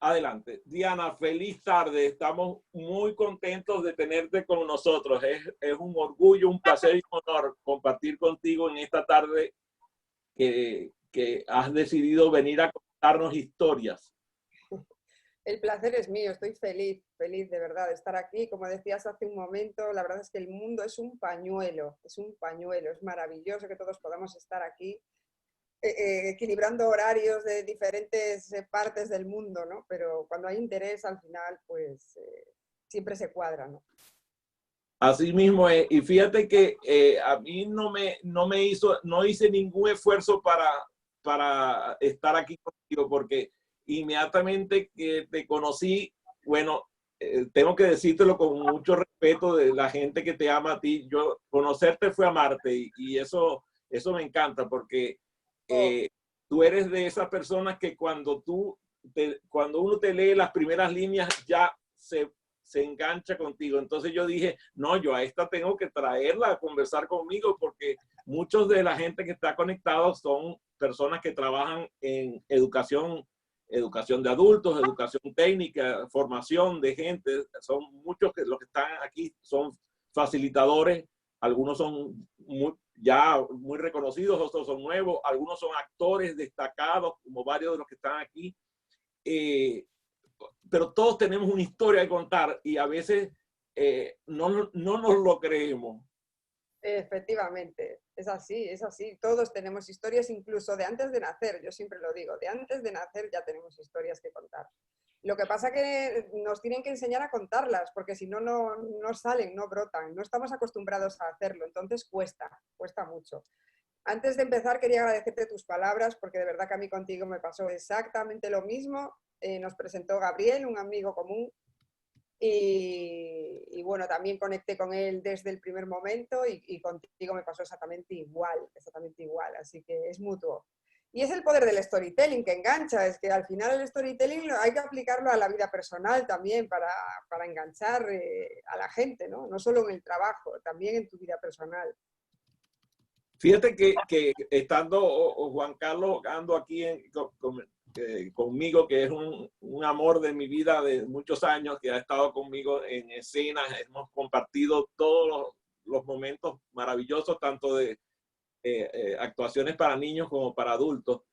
Adelante. Diana, feliz tarde. Estamos muy contentos de tenerte con nosotros. Es un orgullo, un placer y un honor compartir contigo en esta tarde que has decidido venir a contarnos historias. El placer es mío, estoy feliz, feliz de verdad de estar aquí. Como decías hace un momento, la verdad es que el mundo es un pañuelo, es maravilloso que todos podamos estar aquí equilibrando horarios de diferentes partes del mundo, ¿no? Pero cuando hay interés al final, pues siempre se cuadra, ¿no? Así mismo es. Y fíjate que a mí no hice ningún esfuerzo para estar aquí contigo, porque inmediatamente que te conocí, bueno, tengo que decírtelo con mucho respeto de la gente que te ama a ti. Yo conocerte fue amarte y eso me encanta porque Oh, tú eres de esas personas que cuando uno te lee las primeras líneas ya se engancha contigo. Entonces yo dije, no, yo a esta tengo que traerla a conversar conmigo porque muchos de la gente que está conectado son personas que trabajan en educación de adultos, educación técnica, formación de gente. Son muchos que los que están aquí son facilitadores, algunos son ya muy reconocidos, otros son nuevos, algunos son actores destacados, como varios de los que están aquí. Pero todos tenemos una historia que contar y a veces no nos lo creemos. efectivamente, es así, es así. Todos tenemos historias incluso de antes de nacer, yo siempre lo digo, de antes de nacer ya tenemos historias que contar. Lo que pasa es que nos tienen que enseñar a contarlas, porque si no, no salen, no brotan. No estamos acostumbrados a hacerlo, entonces cuesta mucho. Antes de empezar, quería agradecerte tus palabras, porque de verdad que a mí contigo me pasó exactamente lo mismo. Nos presentó Gabriel, un amigo común, y bueno, también conecté con él desde el primer momento y contigo me pasó exactamente igual, así que es mutuo. Y es el poder del storytelling que engancha, es que al final el storytelling hay que aplicarlo a la vida personal también para enganchar a la gente, ¿no? No solo en el trabajo, también en tu vida personal. Fíjate que estando Juan Carlos ando aquí conmigo, que es un amor de mi vida de muchos años, que ha estado conmigo en escenas, hemos compartido todos los momentos maravillosos, tanto de actuaciones para niños como para adultos.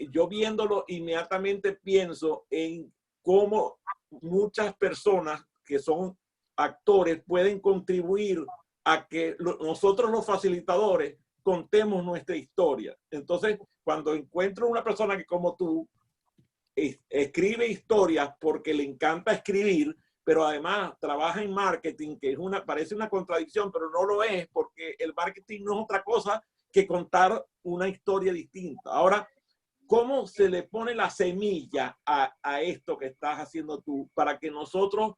Yo viéndolo inmediatamente pienso en cómo muchas personas que son actores pueden contribuir a que nosotros los facilitadores contemos nuestra historia. Entonces, cuando encuentro una persona que como tú escribe historias porque le encanta escribir, pero además trabaja en marketing, que parece una contradicción, pero no lo es, porque el marketing no es otra cosa que contar una historia distinta. Ahora, ¿cómo se le pone la semilla a esto que estás haciendo tú para que nosotros,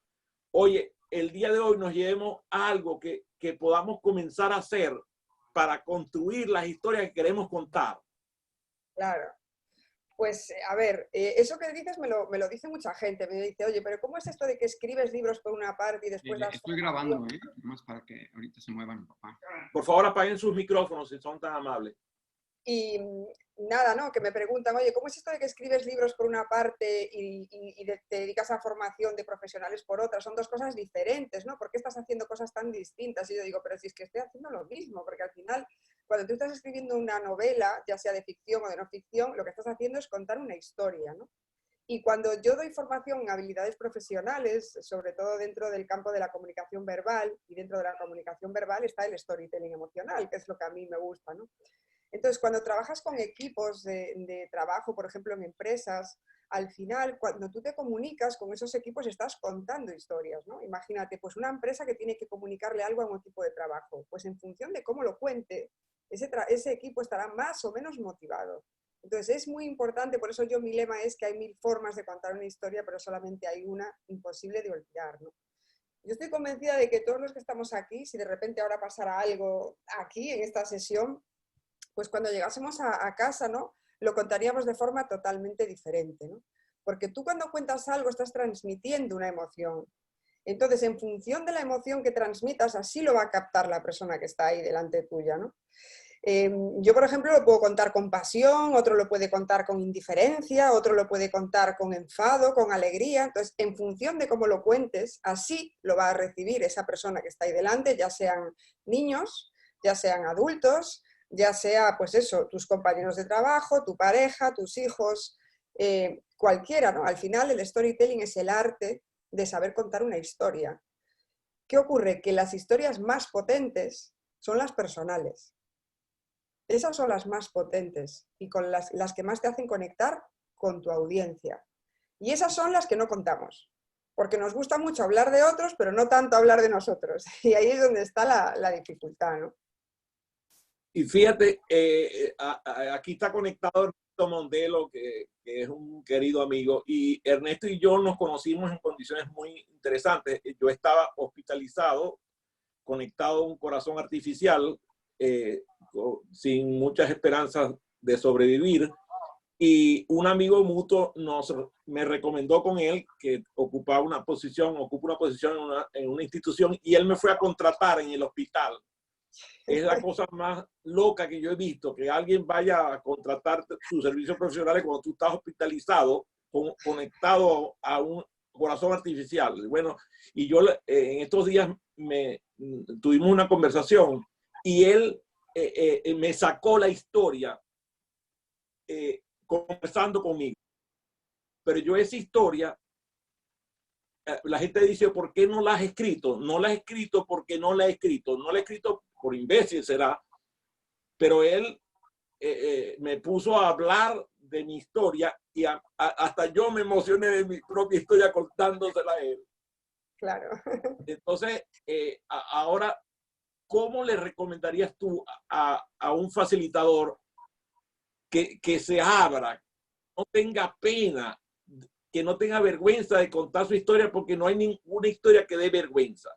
oye, el día de hoy nos llevemos a algo que podamos comenzar a hacer para construir las historias que queremos contar? Claro. Pues a ver, eso que dices me lo dice mucha gente. Me dice, oye, pero ¿cómo es esto de que escribes libros por una parte y después das Estoy grabando, más para que ahorita se mueva mi papá. Por favor, apaguen sus micrófonos si son tan amables. Y nada, ¿no? Que me preguntan, oye, ¿cómo es esto de que escribes libros por una parte y te dedicas a formación de profesionales por otra? Son dos cosas diferentes, ¿no? ¿Por qué estás haciendo cosas tan distintas? Y yo digo, pero si es que estoy haciendo lo mismo, porque al final, cuando tú estás escribiendo una novela, ya sea de ficción o de no ficción, lo que estás haciendo es contar una historia, ¿no? Y cuando yo doy formación en habilidades profesionales, sobre todo dentro del campo de la comunicación verbal, y dentro de la comunicación verbal está el storytelling emocional, que es lo que a mí me gusta, ¿no? Entonces, cuando trabajas con equipos de trabajo, por ejemplo, en empresas, al final, cuando tú te comunicas con esos equipos, estás contando historias, ¿no? Imagínate, pues una empresa que tiene que comunicarle algo a un equipo de trabajo, pues en función de cómo lo cuente, ese equipo estará más o menos motivado. Entonces, es muy importante, por eso mi lema es que hay 1000 formas de contar una historia, pero solamente hay una imposible de olvidar, ¿no? Yo estoy convencida de que todos los que estamos aquí, si de repente ahora pasara algo aquí en esta sesión, pues cuando llegásemos a casa, ¿no? Lo contaríamos de forma totalmente diferente, ¿no? Porque tú cuando cuentas algo estás transmitiendo una emoción. Entonces, en función de la emoción que transmitas, así lo va a captar la persona que está ahí delante tuya, ¿no? Yo, por ejemplo, lo puedo contar con pasión, otro lo puede contar con indiferencia, otro lo puede contar con enfado, con alegría. Entonces, en función de cómo lo cuentes, así lo va a recibir esa persona que está ahí delante, ya sean niños, ya sean adultos, ya sea, pues eso, tus compañeros de trabajo, tu pareja, tus hijos, cualquiera, ¿no? Al final, el storytelling es el arte de saber contar una historia. ¿Qué ocurre? Que las historias más potentes son las personales. Esas son las más potentes y con las que más te hacen conectar con tu audiencia. Y esas son las que no contamos, porque nos gusta mucho hablar de otros, pero no tanto hablar de nosotros. Y ahí es donde está la dificultad, ¿no? Y fíjate, aquí está conectado Ernesto Mondelo, que es un querido amigo, y Ernesto y yo nos conocimos en condiciones muy interesantes. Yo estaba hospitalizado, conectado a un corazón artificial, sin muchas esperanzas de sobrevivir, y un amigo mutuo me recomendó con él que ocupa una posición en una institución, y él me fue a contratar en el hospital. Es la cosa más loca que yo he visto, que alguien vaya a contratar sus servicios profesionales cuando tú estás hospitalizado, conectado a un corazón artificial. Bueno, y yo en estos días tuvimos una conversación y él me sacó la historia conversando conmigo. Pero yo esa historia, la gente dice, ¿por qué no la has escrito? No la he escrito porque no la he escrito. No la he escrito por imbécil será, pero él me puso a hablar de mi historia y hasta yo me emocioné de mi propia historia contándosela a él. Claro. Entonces, ahora, ¿cómo le recomendarías tú a un facilitador que se abra, no tenga pena, que no tenga vergüenza de contar su historia, porque no hay ninguna historia que dé vergüenza?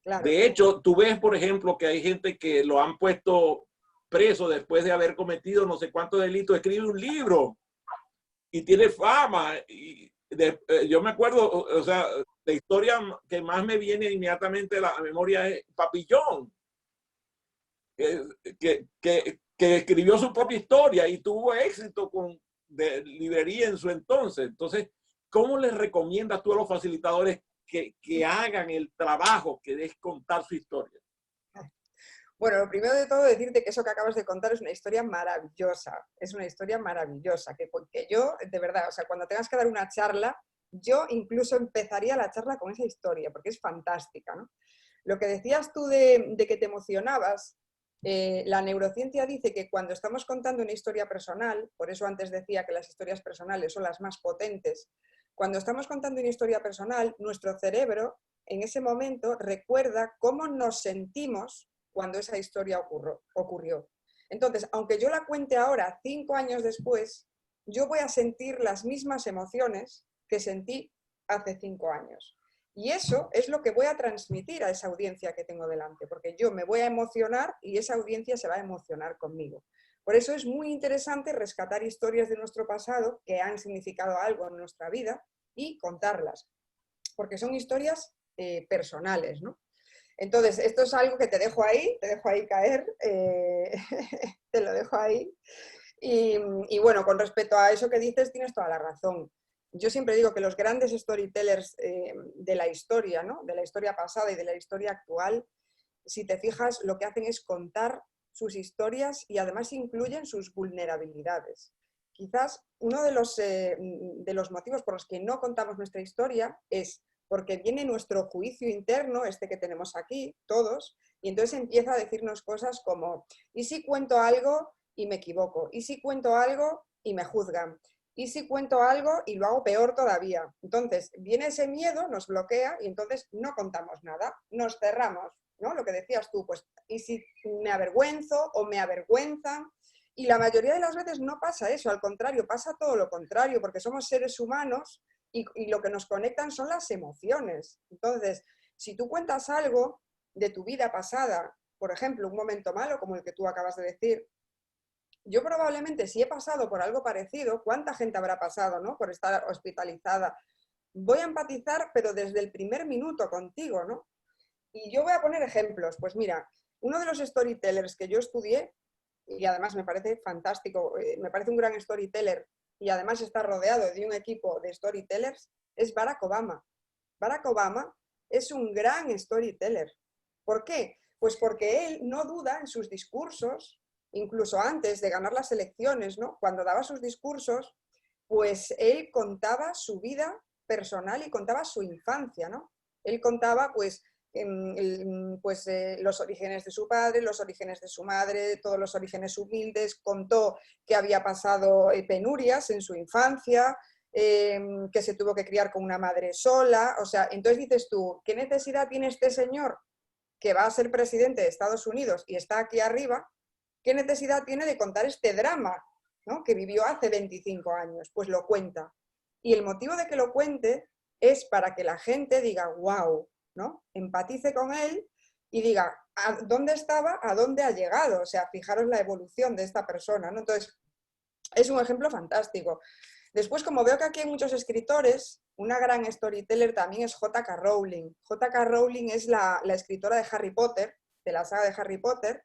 Claro. De hecho, tú ves, por ejemplo, que hay gente que lo han puesto preso después de haber cometido no sé cuántos delitos, escribe un libro y tiene fama. Yo me acuerdo, o sea, la historia que más me viene inmediatamente a la memoria es Papillón, que escribió su propia historia y tuvo éxito de librería en su entonces. Entonces, ¿cómo les recomiendas tú a los facilitadores que hagan el trabajo que es contar su historia? Bueno, lo primero de todo decirte que eso que acabas de contar es una historia maravillosa, porque yo, de verdad, o sea, cuando tengas que dar una charla, yo incluso empezaría la charla con esa historia, porque es fantástica, ¿no? Lo que decías tú de que te emocionabas, la neurociencia dice que cuando estamos contando una historia personal, por eso antes decía que las historias personales son las más potentes, cuando estamos contando una historia personal, nuestro cerebro en ese momento recuerda cómo nos sentimos cuando esa historia ocurrió. Entonces, aunque yo la cuente ahora, 5 años después, yo voy a sentir las mismas emociones que sentí hace 5 años. Y eso es lo que voy a transmitir a esa audiencia que tengo delante, porque yo me voy a emocionar y esa audiencia se va a emocionar conmigo. Por eso es muy interesante rescatar historias de nuestro pasado que han significado algo en nuestra vida y contarlas, porque son historias personales, ¿no? Entonces, esto es algo que te dejo ahí caer, te lo dejo ahí. Y bueno, con respecto a eso que dices, tienes toda la razón. Yo siempre digo que los grandes storytellers de la historia, ¿no? De la historia pasada y de la historia actual, si te fijas, lo que hacen es contar sus historias y además incluyen sus vulnerabilidades. Quizás uno de los motivos por los que no contamos nuestra historia es porque viene nuestro juicio interno, este que tenemos aquí, todos, y entonces empieza a decirnos cosas como, ¿y si cuento algo y me equivoco? ¿Y si cuento algo y me juzgan? ¿Y si cuento algo y lo hago peor todavía? Entonces, viene ese miedo, nos bloquea y entonces no contamos nada, nos cerramos, ¿no? Lo que decías tú, pues, ¿y si me avergüenzo o me avergüenzan? Y la mayoría de las veces no pasa eso, al contrario, pasa todo lo contrario, porque somos seres humanos y lo que nos conectan son las emociones. Entonces, si tú cuentas algo de tu vida pasada, por ejemplo, un momento malo como el que tú acabas de decir, yo probablemente si he pasado por algo parecido, ¿cuánta gente habrá pasado, ¿no? Por estar hospitalizada? Voy a empatizar, pero desde el primer minuto contigo, ¿no? Y yo voy a poner ejemplos. Pues mira, uno de los storytellers que yo estudié y además me parece fantástico, me parece un gran storyteller, y además está rodeado de un equipo de storytellers, es Barack Obama. Barack Obama es un gran storyteller. ¿Por qué? Pues porque él no duda en sus discursos, incluso antes de ganar las elecciones, ¿no? Cuando daba sus discursos, pues él contaba su vida personal y contaba su infancia, ¿no? Él contaba, pues, los orígenes de su padre, los orígenes de su madre, todos los orígenes humildes, contó que había pasado penurias en su infancia, que se tuvo que criar con una madre sola, o sea, entonces dices tú, ¿qué necesidad tiene este señor que va a ser presidente de Estados Unidos y está aquí arriba? ¿Qué necesidad tiene de contar este drama, ¿no?, que vivió hace 25 años? Pues lo cuenta. Y el motivo de que lo cuente es para que la gente diga, wow, ¿no? Empatice con él y diga, ¿a dónde estaba? ¿A dónde ha llegado? O sea, fijaros la evolución de esta persona, ¿no? Entonces, es un ejemplo fantástico. Después, como veo que aquí hay muchos escritores, una gran storyteller también es J.K. Rowling. J.K. Rowling es la escritora de Harry Potter, de la saga de Harry Potter,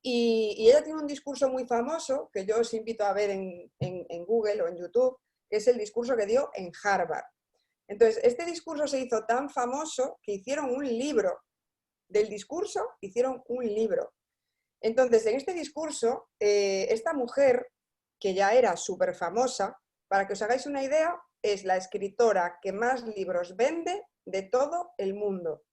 y ella tiene un discurso muy famoso, que yo os invito a ver en Google o en YouTube, que es el discurso que dio en Harvard. Entonces, este discurso se hizo tan famoso que hicieron un libro. Del discurso hicieron un libro. Entonces, en este discurso, esta mujer, que ya era súper famosa, para que os hagáis una idea, es la escritora que más libros vende de todo el mundo,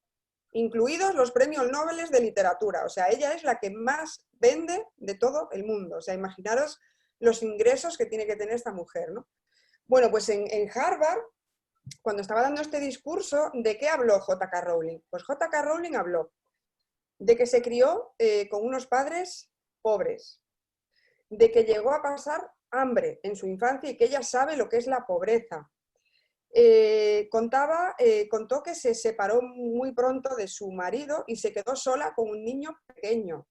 incluidos los premios Nobel de literatura. O sea, ella es la que más vende de todo el mundo. O sea, imaginaros los ingresos que tiene que tener esta mujer, ¿no? Bueno, pues en Harvard, cuando estaba dando este discurso, ¿de qué habló J.K. Rowling? Pues J.K. Rowling habló de que se crió con unos padres pobres, de que llegó a pasar hambre en su infancia y que ella sabe lo que es la pobreza. Contó que se separó muy pronto de su marido y se quedó sola con un niño pequeño.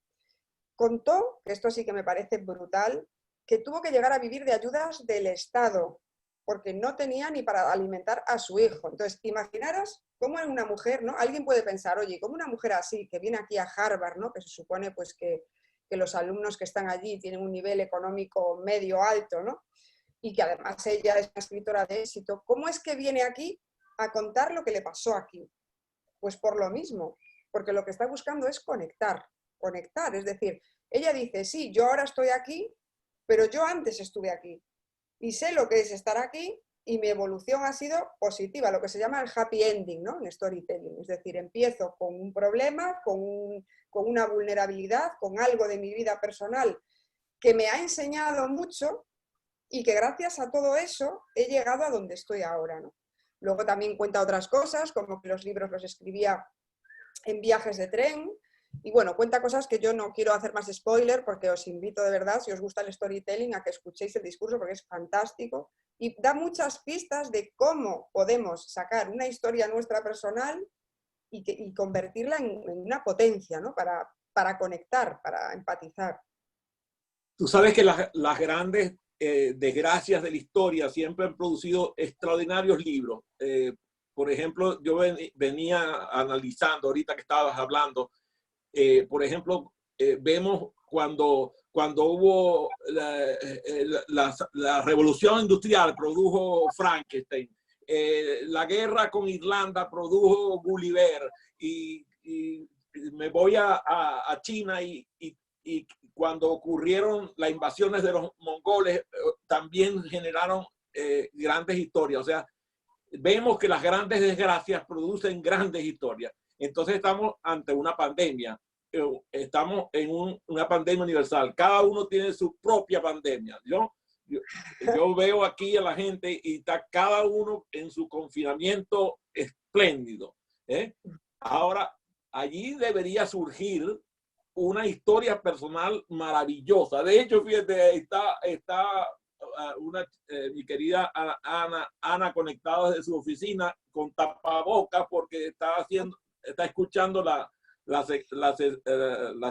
Contó, que esto sí que me parece brutal, que tuvo que llegar a vivir de ayudas del Estado, porque no tenía ni para alimentar a su hijo. Entonces, imaginaros cómo una mujer, ¿no? Alguien puede pensar, oye, ¿cómo una mujer así, que viene aquí a Harvard, ¿no?, que se supone pues que los alumnos que están allí tienen un nivel económico medio alto, ¿no?, y que además ella es una escritora de éxito, ¿cómo es que viene aquí a contar lo que le pasó aquí? Pues por lo mismo, porque lo que está buscando es conectar, es decir, ella dice, sí, yo ahora estoy aquí, pero yo antes estuve aquí, y sé lo que es estar aquí, y mi evolución ha sido positiva, lo que se llama el happy ending, ¿no?, en storytelling, es decir, empiezo con un problema, con una vulnerabilidad, con algo de mi vida personal que me ha enseñado mucho, y que gracias a todo eso he llegado a donde estoy ahora, ¿no? Luego también cuenta otras cosas, como que los libros los escribía en viajes de tren, y bueno, cuenta cosas que yo no quiero hacer más spoiler, porque os invito de verdad, si os gusta el storytelling, a que escuchéis el discurso, porque es fantástico, y da muchas pistas de cómo podemos sacar una historia nuestra personal y convertirla en una potencia, ¿no?, para conectar, para empatizar. Tú sabes que las grandes desgracias de la historia siempre han producido extraordinarios libros. Por ejemplo, yo venía analizando, ahorita que estabas hablando, por ejemplo, vemos cuando hubo la revolución industrial, produjo Frankenstein. La guerra con Irlanda produjo Gulliver. Y me voy a China y cuando ocurrieron las invasiones de los mongoles, también generaron grandes historias. O sea, vemos que las grandes desgracias producen grandes historias. Entonces estamos ante una pandemia. Estamos en una pandemia universal. Cada uno tiene su propia pandemia. Yo veo aquí a la gente y está cada uno en su confinamiento espléndido. Ahora, allí debería surgir una historia personal maravillosa. De hecho, fíjate, está mi querida Ana conectada desde su oficina con tapabocas porque está escuchando la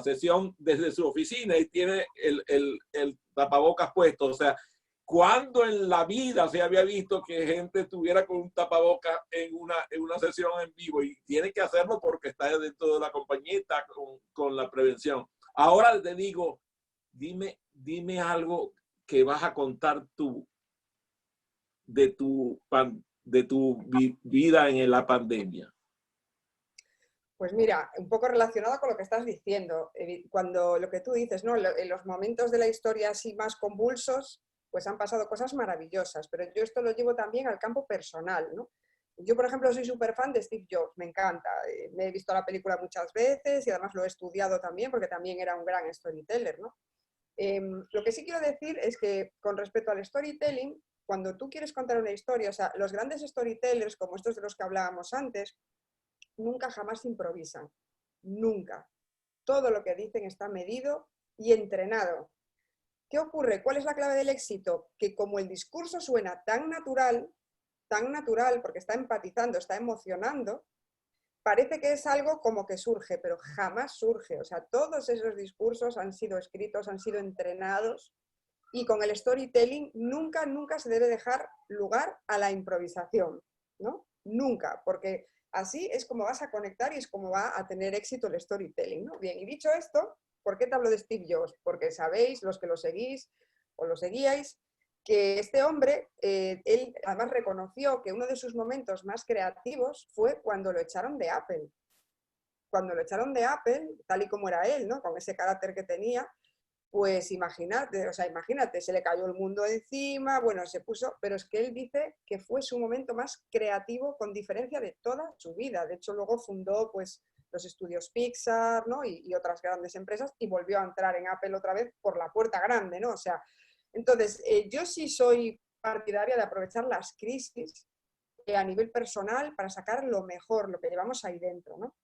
sesión desde su oficina y tiene el tapabocas puesto. O sea, ¿cuándo en la vida se había visto que gente estuviera con un tapabocas en una sesión en vivo? Y tiene que hacerlo porque está dentro de la compañía y está con la prevención. Ahora te digo, dime algo que vas a contar tú de tu vida en la pandemia. Pues mira, un poco relacionado con lo que estás diciendo, cuando lo que tú dices, ¿no? En los momentos de la historia así más convulsos, pues han pasado cosas maravillosas, pero yo esto lo llevo también al campo personal, ¿no? Yo, por ejemplo, soy súper fan de Steve Jobs, me encanta, me he visto la película muchas veces y además lo he estudiado también porque también era un gran storyteller, ¿no? Lo que sí quiero decir es que con respecto al storytelling, cuando tú quieres contar una historia, o sea, los grandes storytellers, como estos de los que hablábamos antes, nunca jamás improvisan, nunca. Todo lo que dicen está medido y entrenado. ¿Qué ocurre? ¿Cuál es la clave del éxito? Que como el discurso suena tan natural, porque está empatizando, está emocionando, parece que es algo como que surge, pero jamás surge. O sea, todos esos discursos han sido escritos, han sido entrenados, y con el storytelling nunca, nunca se debe dejar lugar a la improvisación, ¿no? Nunca, porque así es como vas a conectar y es como va a tener éxito el storytelling, ¿no? Bien, y dicho esto, ¿por qué te hablo de Steve Jobs? Porque sabéis, los que lo seguís o lo seguíais, que este hombre, él además reconoció que uno de sus momentos más creativos fue cuando lo echaron de Apple. Cuando lo echaron de Apple, tal y como era él, ¿no? Con ese carácter que tenía, pues imagínate, o sea, imagínate, se le cayó el mundo encima, bueno, se puso, pero es que él dice que fue su momento más creativo con diferencia de toda su vida. De hecho, luego fundó pues los estudios Pixar, ¿no? y otras grandes empresas y volvió a entrar en Apple otra vez por la puerta grande, ¿no? O sea, entonces, yo sí soy partidaria de aprovechar las crisis a nivel personal para sacar lo mejor, lo que llevamos ahí dentro, ¿no?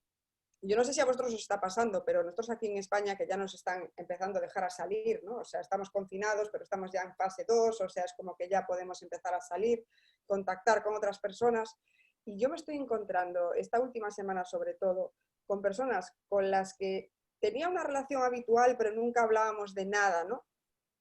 Yo no sé si a vosotros os está pasando, pero nosotros aquí en España que ya nos están empezando a dejar a salir, ¿no? O sea, estamos confinados, pero estamos ya en fase 2, o sea, es como que ya podemos empezar a salir, contactar con otras personas. Y yo me estoy encontrando, esta última semana sobre todo, con personas con las que tenía una relación habitual, pero nunca hablábamos de nada, ¿no?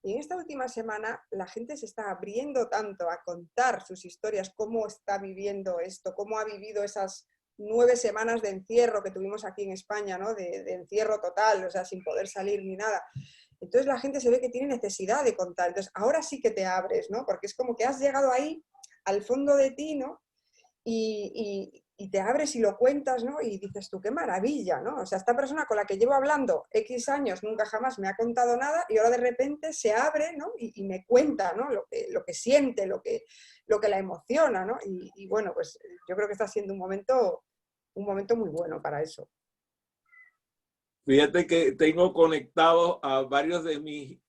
Y en esta última semana la gente se está abriendo tanto a contar sus historias, cómo está viviendo esto, cómo ha vivido esas 9 semanas de encierro que tuvimos aquí en España, ¿no? De encierro total, o sea, sin poder salir ni nada. Entonces la gente se ve que tiene necesidad de contar. Entonces ahora sí que te abres, ¿no? Porque es como que has llegado ahí, al fondo de ti, ¿no? Y te abres y lo cuentas, ¿no? Y dices tú, qué maravilla, ¿no? O sea, esta persona con la que llevo hablando X años nunca jamás me ha contado nada y ahora de repente se abre, ¿no? Y me cuenta, ¿no? Lo que siente, lo que la emociona, ¿no? Y bueno, pues yo creo que está siendo un momento muy bueno para eso. Fíjate que tengo conectados a varios de mis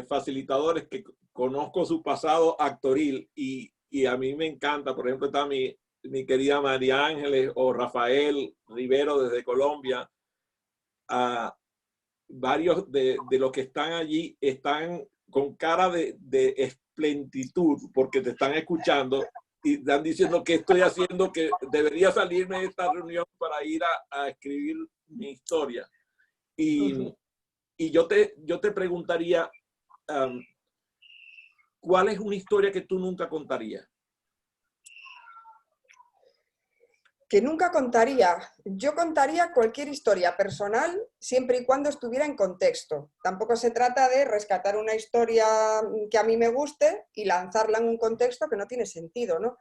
facilitadores que conozco su pasado actoril y a mí me encanta. Por ejemplo, está mi querida María Ángeles o Rafael Rivero desde Colombia. Varios de los que están allí están con cara de esplentitud porque te están escuchando y están diciendo que estoy haciendo, que debería salirme de esta reunión para ir a escribir mi historia. Y yo te preguntaría, ¿cuál es una historia que tú nunca contarías? Que nunca contaría. Yo contaría cualquier historia personal siempre y cuando estuviera en contexto. Tampoco se trata de rescatar una historia que a mí me guste y lanzarla en un contexto que no tiene sentido, ¿no?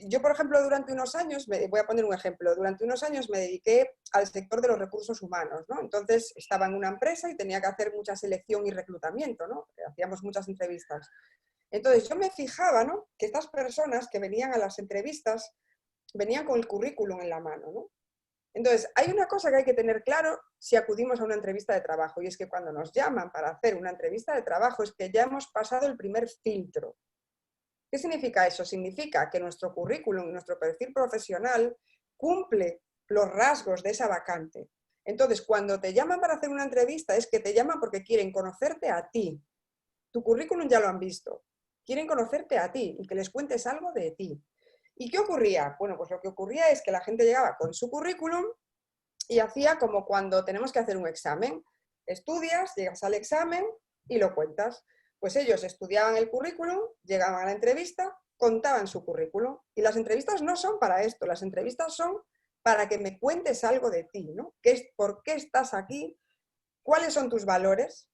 Yo, por ejemplo, durante unos años, voy a poner un ejemplo, durante unos años me dediqué al sector de los recursos humanos, ¿no? Entonces estaba en una empresa y tenía que hacer mucha selección y reclutamiento, ¿no? Hacíamos muchas entrevistas. Entonces yo me fijaba, ¿no? Que estas personas que venían a las entrevistas venían con el currículum en la mano, ¿no? Entonces, hay una cosa que hay que tener claro si acudimos a una entrevista de trabajo, y es que cuando nos llaman para hacer una entrevista de trabajo es que ya hemos pasado el primer filtro. ¿Qué significa eso? Significa que nuestro currículum, nuestro perfil profesional cumple los rasgos de esa vacante. Entonces, cuando te llaman para hacer una entrevista es que te llaman porque quieren conocerte a ti. Tu currículum ya lo han visto. Quieren conocerte a ti y que les cuentes algo de ti. ¿Y qué ocurría? Bueno, pues lo que ocurría es que la gente llegaba con su currículum y hacía como cuando tenemos que hacer un examen. Estudias, llegas al examen y lo cuentas. Pues ellos estudiaban el currículum, llegaban a la entrevista, contaban su currículum. Y las entrevistas no son para esto, las entrevistas son para que me cuentes algo de ti, ¿no? ¿Por qué estás aquí? ¿Cuáles son tus valores?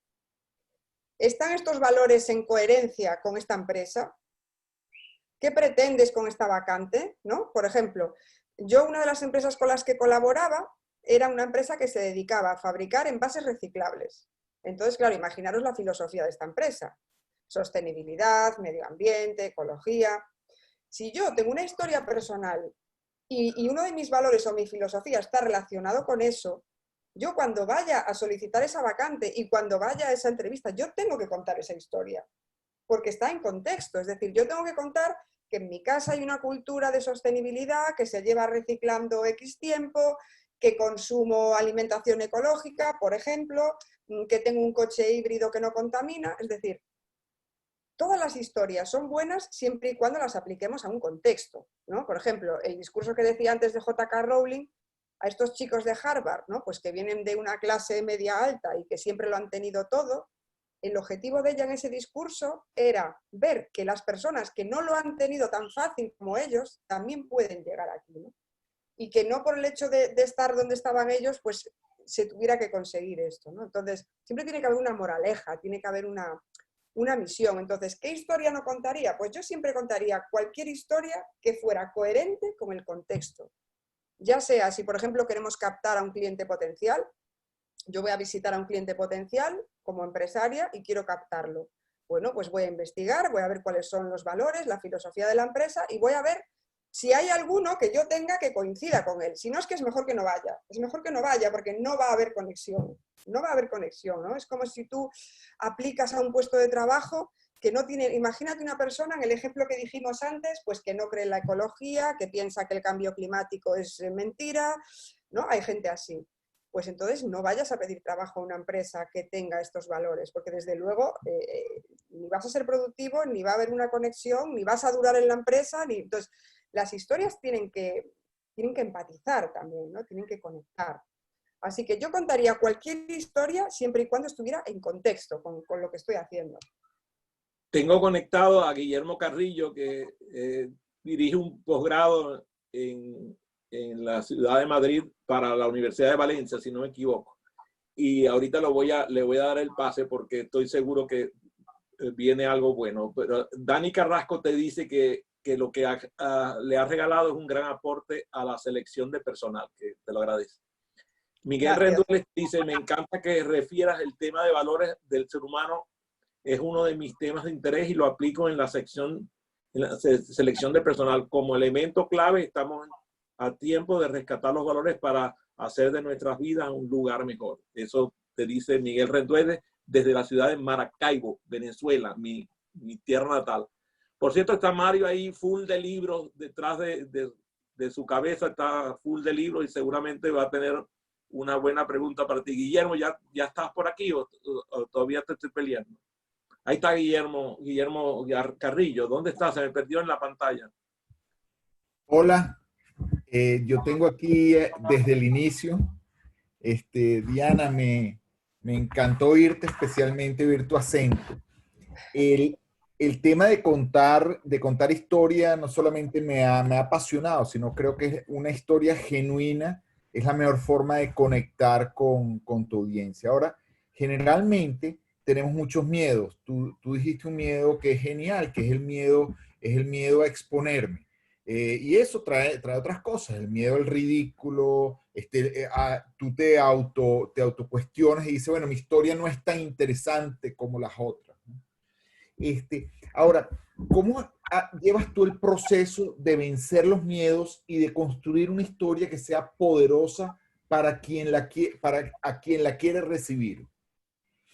¿Están estos valores en coherencia con esta empresa? ¿Qué pretendes con esta vacante? ¿No? Por ejemplo, yo una de las empresas con las que colaboraba era una empresa que se dedicaba a fabricar envases reciclables. Entonces, claro, imaginaros la filosofía de esta empresa. Sostenibilidad, medio ambiente, ecología. Si yo tengo una historia personal y uno de mis valores o mi filosofía está relacionado con eso, yo cuando vaya a solicitar esa vacante y cuando vaya a esa entrevista, yo tengo que contar esa historia, porque está en contexto. Es decir, yo tengo que contar que en mi casa hay una cultura de sostenibilidad, que se lleva reciclando X tiempo, que consumo alimentación ecológica, por ejemplo, que tengo un coche híbrido que no contamina. Es decir, todas las historias son buenas siempre y cuando las apliquemos a un contexto, ¿no? Por ejemplo, el discurso que decía antes de J.K. Rowling, a estos chicos de Harvard, ¿no? Pues que vienen de una clase media alta y que siempre lo han tenido todo, el objetivo de ella en ese discurso era ver que las personas que no lo han tenido tan fácil como ellos también pueden llegar aquí, ¿no? Y que no por el hecho de estar donde estaban ellos, pues se tuviera que conseguir esto, ¿no? Entonces, siempre tiene que haber una moraleja, tiene que haber una misión. Entonces, ¿qué historia no contaría? Pues yo siempre contaría cualquier historia que fuera coherente con el contexto. Ya sea si, por ejemplo, queremos captar a un cliente potencial, yo voy a visitar a un cliente potencial como empresaria y quiero captarlo. Bueno, pues voy a investigar, voy a ver cuáles son los valores, la filosofía de la empresa y voy a ver si hay alguno que yo tenga que coincida con él. Si no, es que es mejor que no vaya. Es mejor que no vaya porque no va a haber conexión. No va a haber conexión, ¿no? Es como si tú aplicas a un puesto de trabajo que no tiene... Imagínate una persona, en el ejemplo que dijimos antes, pues que no cree en la ecología, que piensa que el cambio climático es mentira, ¿no? Hay gente así. Pues entonces no vayas a pedir trabajo a una empresa que tenga estos valores, porque desde luego ni vas a ser productivo, ni va a haber una conexión, ni vas a durar en la empresa, ni... Entonces, las historias tienen que empatizar también, ¿no? Tienen que conectar. Así que yo contaría cualquier historia siempre y cuando estuviera en contexto con lo que estoy haciendo. Tengo conectado a Guillermo Carrillo, que dirige un posgrado en la ciudad de Madrid para la Universidad de Valencia, si no me equivoco. Y ahorita le voy a dar el pase porque estoy seguro que viene algo bueno. Pero Dani Carrasco te dice que lo que le ha regalado es un gran aporte a la selección de personal, que te lo agradece. Miguel Rendueles dice, me encanta que refieras el tema de valores del ser humano, es uno de mis temas de interés y lo aplico en la selección de personal. Como elemento clave, estamos a tiempo de rescatar los valores para hacer de nuestras vidas un lugar mejor. Eso te dice Miguel Rendueles desde la ciudad de Maracaibo, Venezuela, mi tierra natal. Por cierto, está Mario ahí full de libros, detrás de su cabeza está full de libros y seguramente va a tener una buena pregunta para ti. Guillermo, ¿ya estás por aquí o todavía te estoy peleando? Ahí está Guillermo Carrillo. ¿Dónde está? Se me perdió en la pantalla. Hola, yo tengo aquí desde el inicio. Diana, me encantó oírte, especialmente oír tu acento. El tema de contar historia no solamente me ha apasionado, sino creo que es una historia genuina, es la mejor forma de conectar con tu audiencia. Ahora, generalmente tenemos muchos miedos. Tú dijiste un miedo que es genial, que es el miedo a exponerme. Y eso trae otras cosas, el miedo al ridículo, tú te autocuestionas y dices, bueno, mi historia no es tan interesante como las otras, ¿no? Ahora, ¿cómo llevas tú el proceso de vencer los miedos y de construir una historia que sea poderosa para a quien la quiere recibir?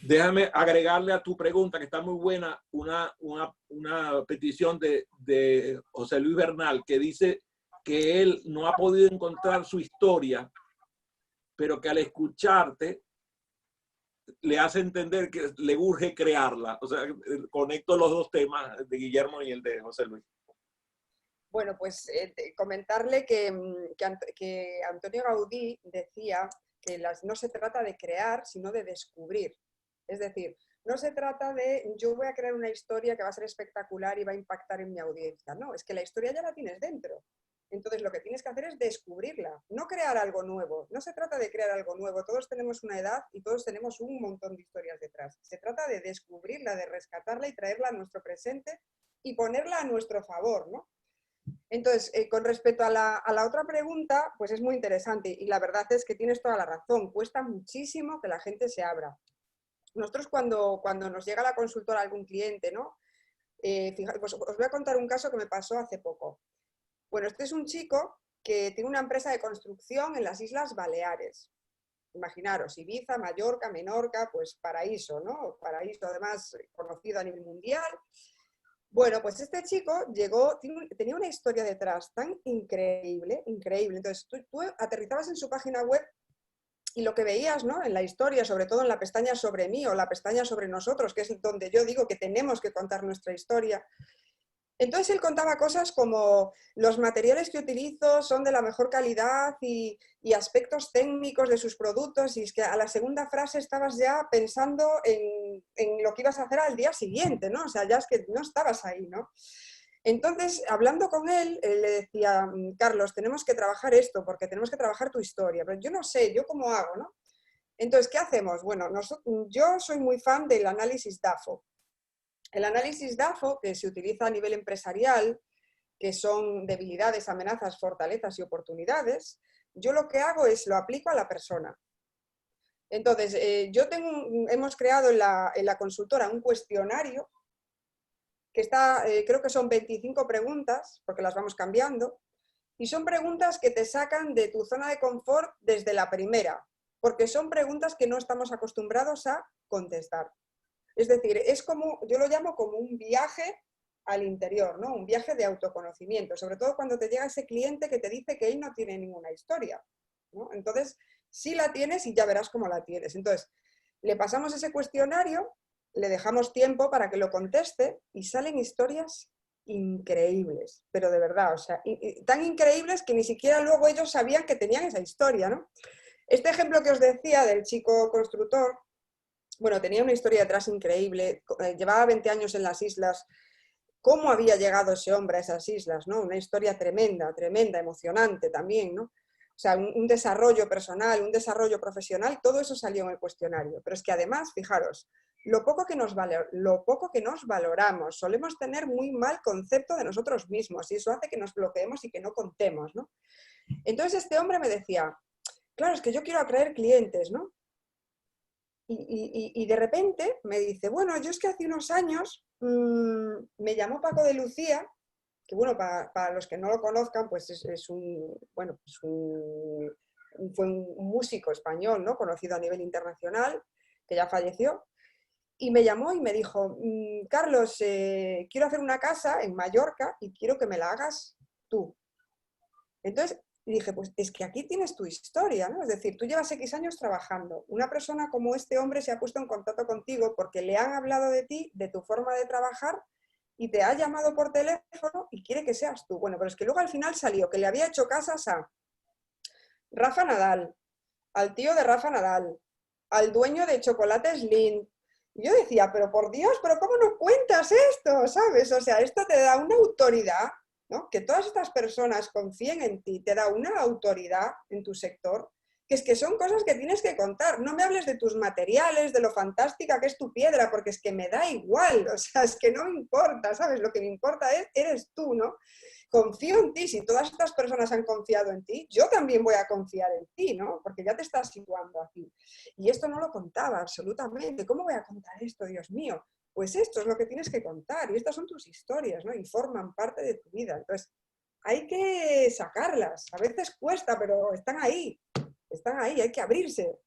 Déjame agregarle a tu pregunta, que está muy buena, una petición de José Luis Bernal, que dice que él no ha podido encontrar su historia, pero que al escucharte le hace entender que le urge crearla. O sea, conecto los dos temas de Guillermo y el de José Luis. Bueno, pues comentarle que Antonio Gaudí decía que no se trata de crear, sino de descubrir. Es decir, no se trata de yo voy a crear una historia que va a ser espectacular y va a impactar en mi audiencia. No, es que la historia ya la tienes dentro. Entonces lo que tienes que hacer es descubrirla, no crear algo nuevo. No se trata de crear algo nuevo, todos tenemos una edad y todos tenemos un montón de historias detrás. Se trata de descubrirla, de rescatarla y traerla a nuestro presente y ponerla a nuestro favor, ¿no? Entonces, con respecto a la otra pregunta, pues es muy interesante y la verdad es que tienes toda la razón. Cuesta muchísimo que la gente se abra. Nosotros cuando nos llega a la consultora algún cliente, ¿no? Pues os voy a contar un caso que me pasó hace poco. Bueno, este es un chico que tiene una empresa de construcción en las Islas Baleares. Imaginaros, Ibiza, Mallorca, Menorca, pues paraíso, ¿no? Paraíso además conocido a nivel mundial. Bueno, pues este chico llegó, tenía una historia detrás tan increíble, increíble. Entonces tú aterrizabas en su página web y lo que veías, ¿no? En la historia, sobre todo en la pestaña sobre mí o la pestaña sobre nosotros, que es donde yo digo que tenemos que contar nuestra historia. Entonces él contaba cosas como los materiales que utilizo son de la mejor calidad y aspectos técnicos de sus productos, y es que a la segunda frase estabas ya pensando en lo que ibas a hacer al día siguiente, ¿no? O sea, ya es que no estabas ahí, ¿no? Entonces, hablando con él, le decía, Carlos, tenemos que trabajar esto porque tenemos que trabajar tu historia, pero yo no sé, ¿yo cómo hago, no? Entonces, ¿qué hacemos? Bueno, yo soy muy fan del análisis DAFO. El análisis DAFO, que se utiliza a nivel empresarial, que son debilidades, amenazas, fortalezas y oportunidades, yo lo que hago es lo aplico a la persona. Entonces, hemos creado en la consultora un cuestionario que está, creo que son 25 preguntas, porque las vamos cambiando, y son preguntas que te sacan de tu zona de confort desde la primera, porque son preguntas que no estamos acostumbrados a contestar. Es decir, es como, yo lo llamo como un viaje al interior, ¿no? Un viaje de autoconocimiento, sobre todo cuando te llega ese cliente que te dice que él no tiene ninguna historia, ¿no? Entonces, sí la tienes y ya verás cómo la tienes. Entonces, le pasamos ese cuestionario, le dejamos tiempo para que lo conteste y salen historias increíbles, pero de verdad, o sea, tan increíbles que ni siquiera luego ellos sabían que tenían esa historia, ¿no? Este ejemplo que os decía del chico constructor, bueno, tenía una historia detrás increíble, llevaba 20 años en las islas. ¿Cómo había llegado ese hombre a esas islas, ¿no? Una historia tremenda, tremenda, emocionante también, ¿no? O sea, un desarrollo personal, un desarrollo profesional, todo eso salió en el cuestionario. Pero es que además, fijaros, lo poco que nos valoramos, solemos tener muy mal concepto de nosotros mismos y eso hace que nos bloqueemos y que no contemos, ¿no? Entonces este hombre me decía, claro, es que yo quiero atraer clientes, ¿no? Y de repente me dice, bueno, yo es que hace unos años me llamó Paco de Lucía, que bueno, para los que no lo conozcan, pues fue un músico español, ¿no? Conocido a nivel internacional, que ya falleció, y me llamó y me dijo, Carlos, quiero hacer una casa en Mallorca y quiero que me la hagas tú. Entonces, y dije, pues es que aquí tienes tu historia, ¿no? Es decir, tú llevas X años trabajando. Una persona como este hombre se ha puesto en contacto contigo porque le han hablado de ti, de tu forma de trabajar, y te ha llamado por teléfono y quiere que seas tú. Bueno, pero es que luego al final salió que le había hecho casas a Rafa Nadal, al tío de Rafa Nadal, al dueño de Chocolates Lindt. Y yo decía, pero por Dios, ¿pero cómo no cuentas esto? ¿Sabes? O sea, esto te da una autoridad, ¿no? Que todas estas personas confíen en ti, te da una autoridad en tu sector, que es que son cosas que tienes que contar. No me hables de tus materiales, de lo fantástica que es tu piedra, porque es que me da igual, o sea, es que no me importa, ¿sabes? Lo que me importa eres tú, ¿no? Confío en ti, si todas estas personas han confiado en ti, yo también voy a confiar en ti, ¿no? Porque ya te estás situando aquí. Y esto no lo contaba absolutamente. ¿Cómo voy a contar esto, Dios mío? Pues esto es lo que tienes que contar y estas son tus historias, ¿no? Y forman parte de tu vida. Entonces, hay que sacarlas. A veces cuesta, pero están ahí, hay que abrirse.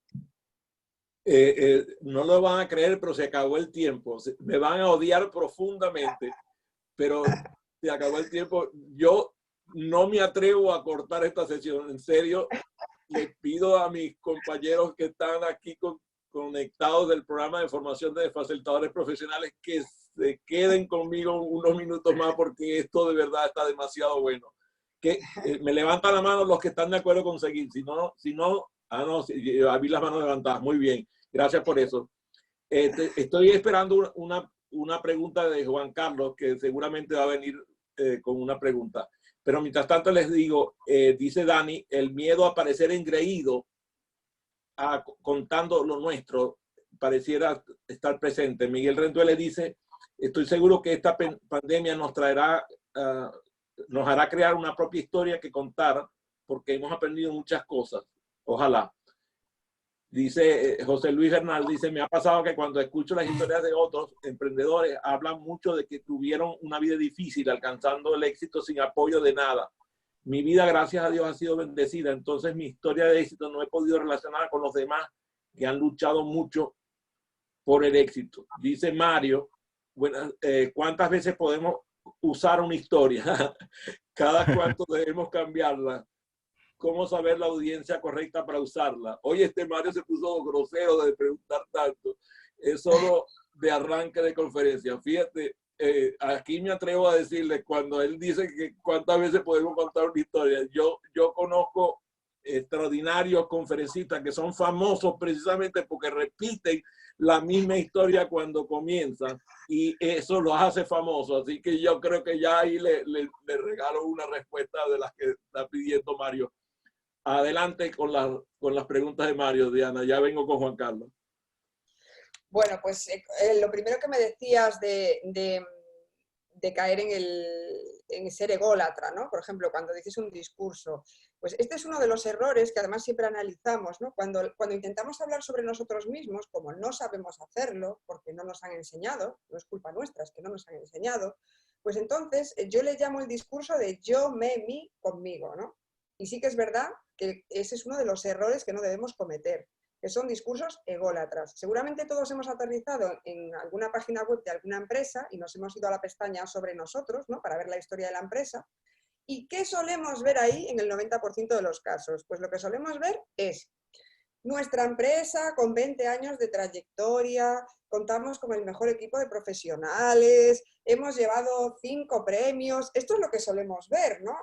No lo van a creer, pero se acabó el tiempo. Me van a odiar profundamente, pero se acabó el tiempo. Yo no me atrevo a cortar esta sesión. En serio, les pido a mis compañeros que están aquí conectados del programa de formación de facilitadores profesionales que se queden conmigo unos minutos más porque esto de verdad está demasiado bueno. Que me levantan la mano los que están de acuerdo con seguir. Si no, vi las manos levantadas. Muy bien, gracias por eso. Estoy esperando una pregunta de Juan Carlos que seguramente va a venir con una pregunta. Pero mientras tanto les digo, dice Dani, el miedo a parecer engreído contando lo nuestro pareciera estar presente. Miguel Rendueles dice, estoy seguro que esta pandemia nos traerá, nos hará crear una propia historia que contar porque hemos aprendido muchas cosas. Ojalá. Dice José Luis Bernal, dice, me ha pasado que cuando escucho las historias de otros emprendedores hablan mucho de que tuvieron una vida difícil alcanzando el éxito sin apoyo de nada. Mi vida, gracias a Dios, ha sido bendecida. Entonces mi historia de éxito no he podido relacionar con los demás que han luchado mucho por el éxito. Dice Mario, bueno, ¿cuántas veces podemos usar una historia? ¿Cada cuánto debemos cambiarla? ¿Cómo saber la audiencia correcta para usarla? Oye, este Mario se puso grosero de preguntar tanto. Es solo de arranque de conferencia. Fíjate, aquí me atrevo a decirle, cuando él dice que cuántas veces podemos contar una historia, yo conozco extraordinarios conferencistas que son famosos precisamente porque repiten la misma historia cuando comienzan y eso los hace famosos. Así que yo creo que ya ahí le regalo una respuesta de las que está pidiendo Mario. Adelante con las preguntas de Mario, Diana. Ya vengo con Juan Carlos. Bueno, pues lo primero que me decías de caer en ser ególatra, ¿no? Por ejemplo, cuando dices un discurso, pues este es uno de los errores que además siempre analizamos, ¿no? Cuando intentamos hablar sobre nosotros mismos, como no sabemos hacerlo, porque no nos han enseñado, no es culpa nuestra, es que no nos han enseñado, pues entonces yo le llamo el discurso de yo, me, mí, conmigo, ¿no? Y sí que es verdad que ese es uno de los errores que no debemos cometer, que son discursos ególatras. Seguramente todos hemos aterrizado en alguna página web de alguna empresa y nos hemos ido a la pestaña sobre nosotros, ¿no? Para ver la historia de la empresa. ¿Y qué solemos ver ahí en el 90% de los casos? Pues lo que solemos ver es nuestra empresa con 20 años de trayectoria, contamos con el mejor equipo de profesionales, hemos llevado 5 premios, esto es lo que solemos ver, ¿no?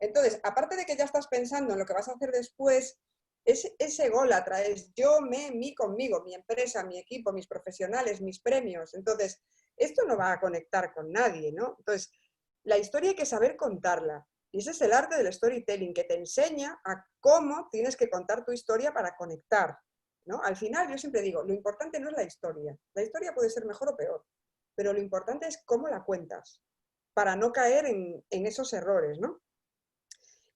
Entonces, aparte de que ya estás pensando en lo que vas a hacer después, es ególatra, es yo, me, mí, conmigo, mi empresa, mi equipo, mis profesionales, mis premios. Entonces, esto no va a conectar con nadie, ¿no? Entonces, la historia hay que saber contarla. Y ese es el arte del storytelling, que te enseña a cómo tienes que contar tu historia para conectar, ¿no? Al final, yo siempre digo, lo importante no es la historia. La historia puede ser mejor o peor, pero lo importante es cómo la cuentas, para no caer en esos errores, ¿no?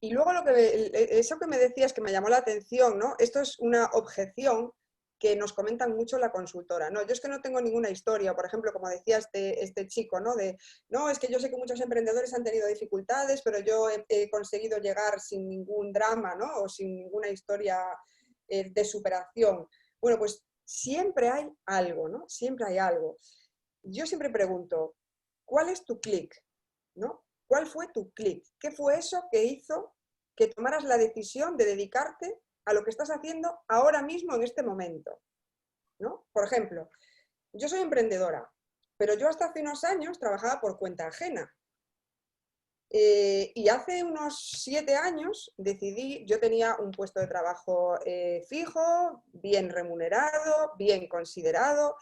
Y luego eso que me decías que me llamó la atención, ¿no? Esto es una objeción que nos comentan mucho la consultora, ¿no? Yo es que no tengo ninguna historia, por ejemplo, como decía este chico, ¿no? No, es que yo sé que muchos emprendedores han tenido dificultades, pero yo he conseguido llegar sin ningún drama, ¿no? O sin ninguna historia de superación. Bueno, pues siempre hay algo, ¿no? Siempre hay algo. Yo siempre pregunto, ¿cuál es tu clic? ¿No? ¿Cuál fue tu clic? ¿Qué fue eso que hizo que tomaras la decisión de dedicarte a lo que estás haciendo ahora mismo, en este momento? ¿No? Por ejemplo, yo soy emprendedora, pero yo hasta hace unos años trabajaba por cuenta ajena. Y hace unos 7 años decidí, yo tenía un puesto de trabajo fijo, bien remunerado, bien considerado.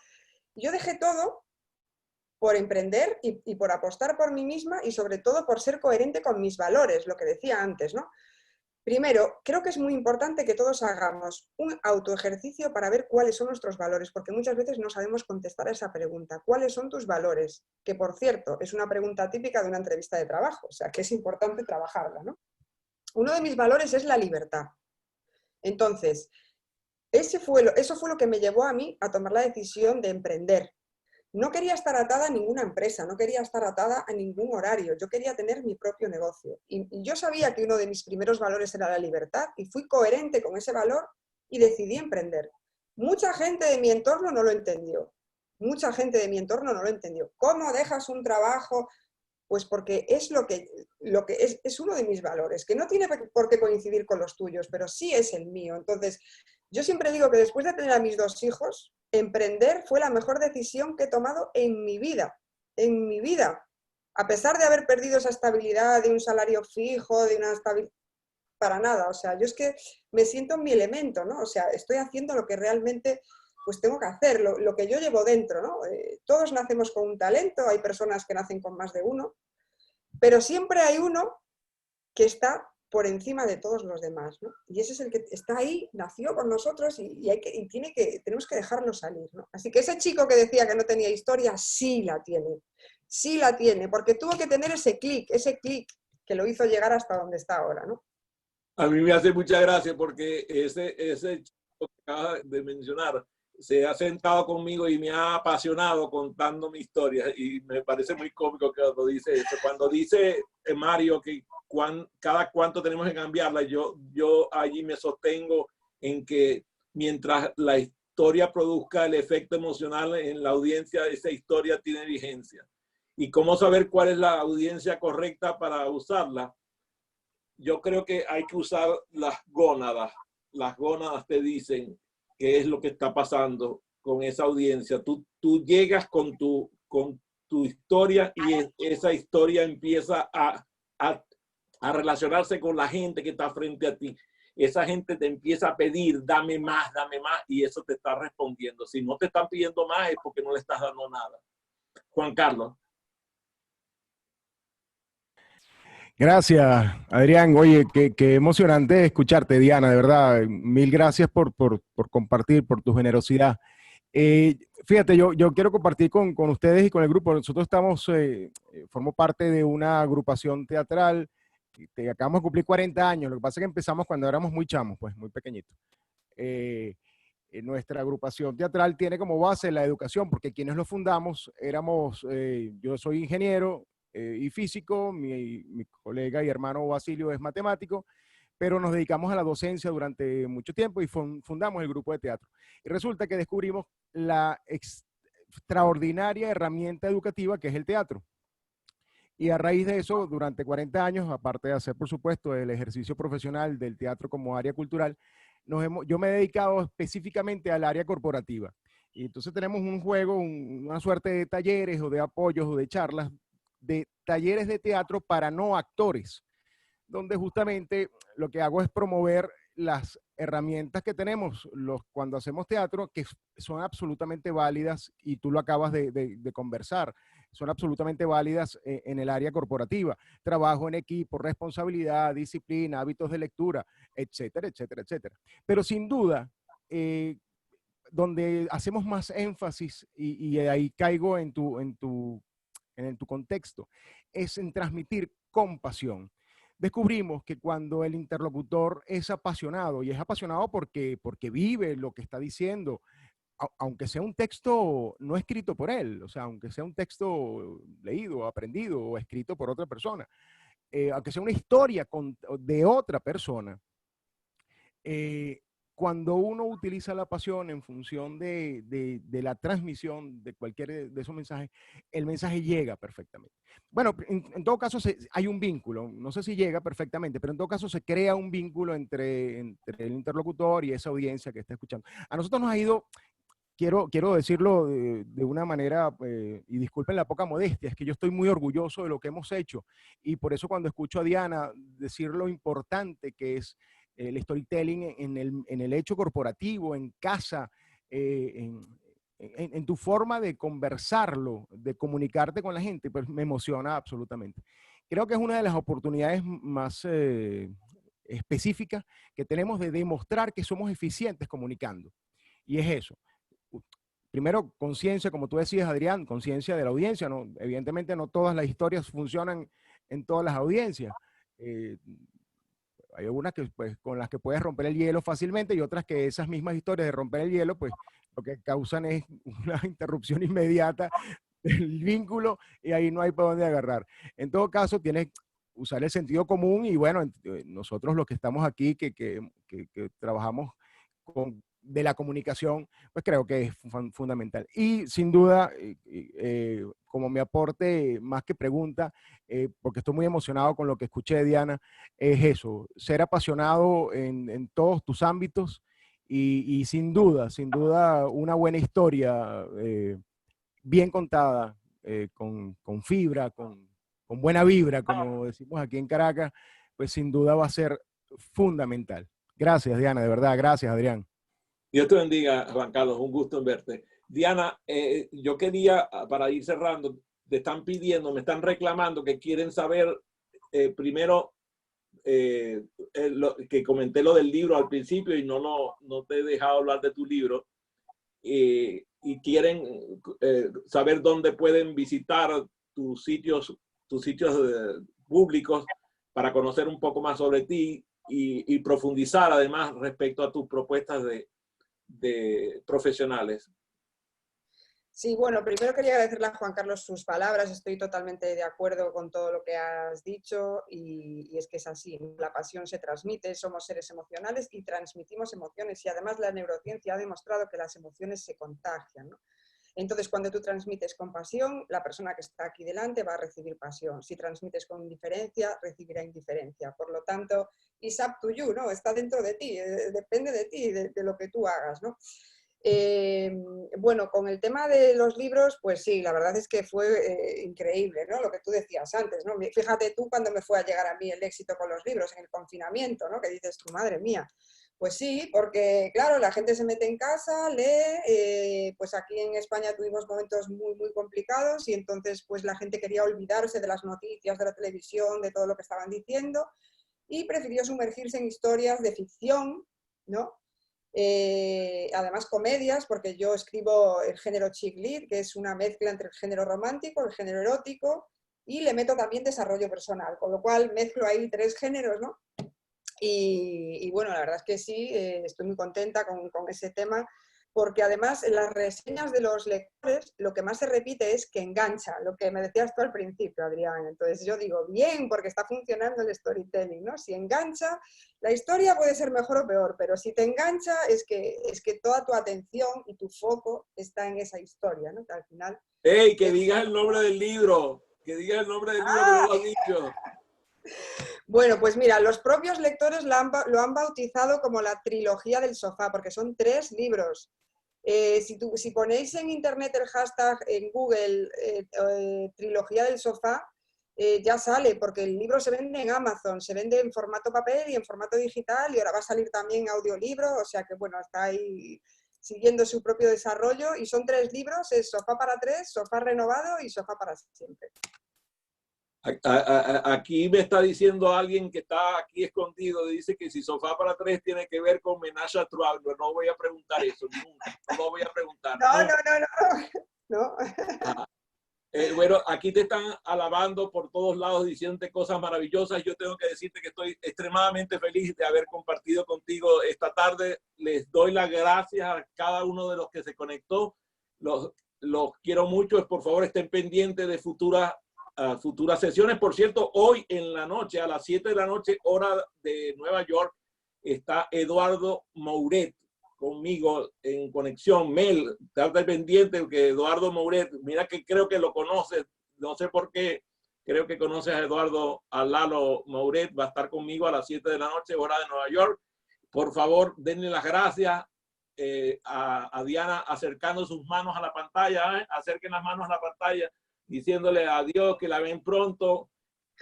Yo dejé todo por emprender y por apostar por mí misma y sobre todo por ser coherente con mis valores, lo que decía antes, ¿no? Primero, creo que es muy importante que todos hagamos un autoejercicio para ver cuáles son nuestros valores, porque muchas veces no sabemos contestar a esa pregunta. ¿Cuáles son tus valores? Que, por cierto, es una pregunta típica de una entrevista de trabajo, o sea, que es importante trabajarla, ¿no? Uno de mis valores es la libertad. Entonces, eso fue lo que me llevó a mí a tomar la decisión de emprender. No quería estar atada a ninguna empresa, no quería estar atada a ningún horario, yo quería tener mi propio negocio. Y yo sabía que uno de mis primeros valores era la libertad y fui coherente con ese valor y decidí emprender. Mucha gente de mi entorno no lo entendió. Mucha gente de mi entorno no lo entendió. ¿Cómo dejas un trabajo? Pues porque es lo que es uno de mis valores, que no tiene por qué coincidir con los tuyos, pero sí es el mío. Entonces, yo siempre digo que después de tener a mis 2 hijos, emprender fue la mejor decisión que he tomado en mi vida. En mi vida. A pesar de haber perdido esa estabilidad de un salario fijo, de una estabilidad, para nada. O sea, yo es que me siento en mi elemento, ¿no? O sea, estoy haciendo lo que realmente pues tengo que hacer, lo que yo llevo dentro, ¿no? Todos nacemos con un talento, hay personas que nacen con más de uno, pero siempre hay uno que está por encima de todos los demás, ¿no? Y ese es el que está ahí, nació con nosotros y tenemos que dejarlo salir, ¿no? Así que ese chico que decía que no tenía historia, sí la tiene, porque tuvo que tener ese clic que lo hizo llegar hasta donde está ahora, ¿no? A mí me hace mucha gracia porque ese chico que acabas de mencionar se ha sentado conmigo y me ha apasionado contando mi historia y me parece muy cómico que cuando dice eso. Cuando dice Mario que cada cuánto tenemos que cambiarla, yo allí me sostengo en que mientras la historia produzca el efecto emocional en la audiencia, esa historia tiene vigencia. ¿Y cómo saber cuál es la audiencia correcta para usarla? Yo creo que hay que usar las gónadas. Las gónadas te dicen qué es lo que está pasando con esa audiencia. Tú llegas con tu historia y esa historia empieza a relacionarse con la gente que está frente a ti. Esa gente te empieza a pedir, dame más, y eso te está respondiendo. Si no te están pidiendo más es porque no le estás dando nada. Juan Carlos. Gracias, Adrián. Oye, qué emocionante escucharte, Diana, de verdad. Mil gracias por compartir, por tu generosidad. Fíjate, yo quiero compartir con ustedes y con el grupo. Nosotros formo parte de una agrupación teatral. Acabamos de cumplir 40 años. Lo que pasa es que empezamos cuando éramos muy chamos, pues muy pequeñitos. Nuestra agrupación teatral tiene como base la educación, porque quienes lo fundamos yo soy ingeniero y físico, mi colega y hermano Basilio es matemático, pero nos dedicamos a la docencia durante mucho tiempo y fundamos el grupo de teatro. Y resulta que descubrimos la extraordinaria herramienta educativa que es el teatro. Y a raíz de eso, durante 40 años, aparte de hacer, por supuesto, el ejercicio profesional del teatro como área cultural, yo me he dedicado específicamente al área corporativa. Y entonces tenemos un juego, una suerte de talleres o de apoyos o de charlas, de talleres de teatro para no actores, donde justamente lo que hago es promover las herramientas que tenemos cuando hacemos teatro, que son absolutamente válidas, y tú lo acabas de conversar, son absolutamente válidas en el área corporativa. Trabajo en equipo, responsabilidad, disciplina, hábitos de lectura, etcétera, etcétera, etcétera. Pero sin duda, donde hacemos más énfasis, y ahí caigo en tu contexto, es en transmitir compasión. Descubrimos que cuando el interlocutor es apasionado, y es apasionado porque vive lo que está diciendo, aunque sea un texto no escrito por él, o sea, aunque sea un texto leído, aprendido o escrito por otra persona, aunque sea una historia de otra persona, cuando uno utiliza la pasión en función de la transmisión de cualquier de esos mensajes, el mensaje llega perfectamente. Bueno, en todo caso hay un vínculo, no sé si llega perfectamente, pero en todo caso se crea un vínculo entre el interlocutor y esa audiencia que está escuchando. A nosotros nos ha ido, quiero decirlo de una manera, y disculpen la poca modestia, es que yo estoy muy orgulloso de lo que hemos hecho, y por eso cuando escucho a Diana decir lo importante que es el storytelling en el hecho corporativo, en casa, en tu forma de conversarlo, de comunicarte con la gente, pues me emociona absolutamente. Creo que es una de las oportunidades más específicas que tenemos de demostrar que somos eficientes comunicando. Y es eso. Primero, conciencia, como tú decías, Adrián, conciencia de la audiencia. ¿No? Evidentemente no todas las historias funcionan en todas las audiencias. Hay algunas pues, con las que puedes romper el hielo fácilmente, y otras que esas mismas historias de romper el hielo, pues lo que causan es una interrupción inmediata del vínculo, y ahí no hay para dónde agarrar. En todo caso, tienes que usar el sentido común, y bueno, nosotros los que estamos aquí, que trabajamos de la comunicación, pues creo que es fundamental. Y sin duda, como mi aporte más que pregunta, porque estoy muy emocionado con lo que escuché de Diana, es eso, ser apasionado en todos tus ámbitos, y sin duda, una buena historia bien contada, con fibra, con buena vibra, como decimos aquí en Caracas, pues sin duda va a ser fundamental. Gracias, Diana, de verdad, gracias, Adrián. Dios te bendiga, Juan Carlos, un gusto en verte. Diana, yo quería, para ir cerrando, me están reclamando que quieren saber primero que comenté lo del libro al principio y no te he dejado hablar de tu libro, y quieren saber dónde pueden visitar tus sitios públicos para conocer un poco más sobre ti y profundizar además respecto a tus propuestas de profesionales. Sí, bueno, primero quería agradecerle a Juan Carlos sus palabras, estoy totalmente de acuerdo con todo lo que has dicho y es que es así, la pasión se transmite, somos seres emocionales y transmitimos emociones y además la neurociencia ha demostrado que las emociones se contagian, ¿no? Entonces, cuando tú transmites con pasión, la persona que está aquí delante va a recibir pasión. Si transmites con indiferencia, recibirá indiferencia. Por lo tanto, it's up to you, ¿no? Está dentro de ti, depende de ti, de lo que tú hagas, ¿no? Bueno, con el tema de los libros, pues sí, la verdad es que fue increíble, ¿no? Lo que tú decías antes, ¿no? Fíjate tú cuando me fue a llegar a mí el éxito con los libros en el confinamiento, ¿no? Que dices, tu madre mía. Pues sí, porque claro, la gente se mete en casa, lee, pues aquí en España tuvimos momentos muy, muy complicados y entonces pues la gente quería olvidarse de las noticias, de la televisión, de todo lo que estaban diciendo y prefirió sumergirse en historias de ficción, ¿no? Además comedias, porque yo escribo el género chick lit, que es una mezcla entre el género romántico, el género erótico, y le meto también desarrollo personal, con lo cual mezclo ahí 3 géneros, ¿no? Y bueno, la verdad es que sí, estoy muy contenta con ese tema, porque además en las reseñas de los lectores lo que más se repite es que engancha, lo que me decías tú al principio, Adrián. Entonces yo digo, bien, porque está funcionando el storytelling, ¿no? Si engancha, la historia puede ser mejor o peor, pero si te engancha es que toda tu atención y tu foco está en esa historia, ¿no? Que al final... ¡Ey, que digas el nombre del libro! Que digas el nombre del libro que no lo has dicho. Bueno, pues mira, los propios lectores lo han bautizado como la trilogía del sofá, porque son 3 libros. Si ponéis en internet el hashtag en Google trilogía del sofá, ya sale, porque el libro se vende en Amazon, se vende en formato papel y en formato digital y ahora va a salir también audiolibro, o sea que bueno, está ahí siguiendo su propio desarrollo y son 3 libros, es Sofá para 3, Sofá renovado y Sofá para siempre. Aquí me está diciendo alguien que está aquí escondido, dice que si Sofá para 3 tiene que ver con Menage à Trois. No voy a preguntar eso, nunca, no lo voy a preguntar. No. Bueno, aquí te están alabando por todos lados, diciéndote cosas maravillosas. Yo tengo que decirte que estoy extremadamente feliz de haber compartido contigo esta tarde. Les doy las gracias a cada uno de los que se conectó. Los quiero mucho. Por favor, estén pendientes de futuras sesiones. Por cierto, hoy en la noche, a las 7 de la noche, hora de Nueva York, está Eduardo Mouret conmigo en conexión. Mel, estate pendiente que Eduardo Mouret, mira que creo que lo conoces, no sé por qué, creo que conoces a Eduardo, a Lalo Mouret, va a estar conmigo a las 7 de la noche, hora de Nueva York. Por favor, denle las gracias a Diana acercando sus manos a la pantalla, acerquen las manos a la pantalla, diciéndole adiós, que la ven pronto.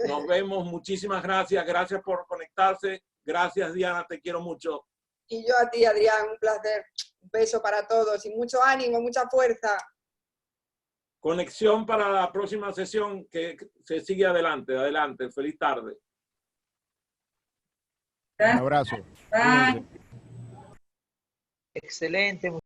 Nos vemos, muchísimas gracias, gracias por conectarse. Gracias, Diana, te quiero mucho. Y yo a ti, Adrián, un placer. Un beso para todos y mucho ánimo, mucha fuerza. Conexión para la próxima sesión que se sigue adelante. Adelante, feliz tarde. Un abrazo. Excelente.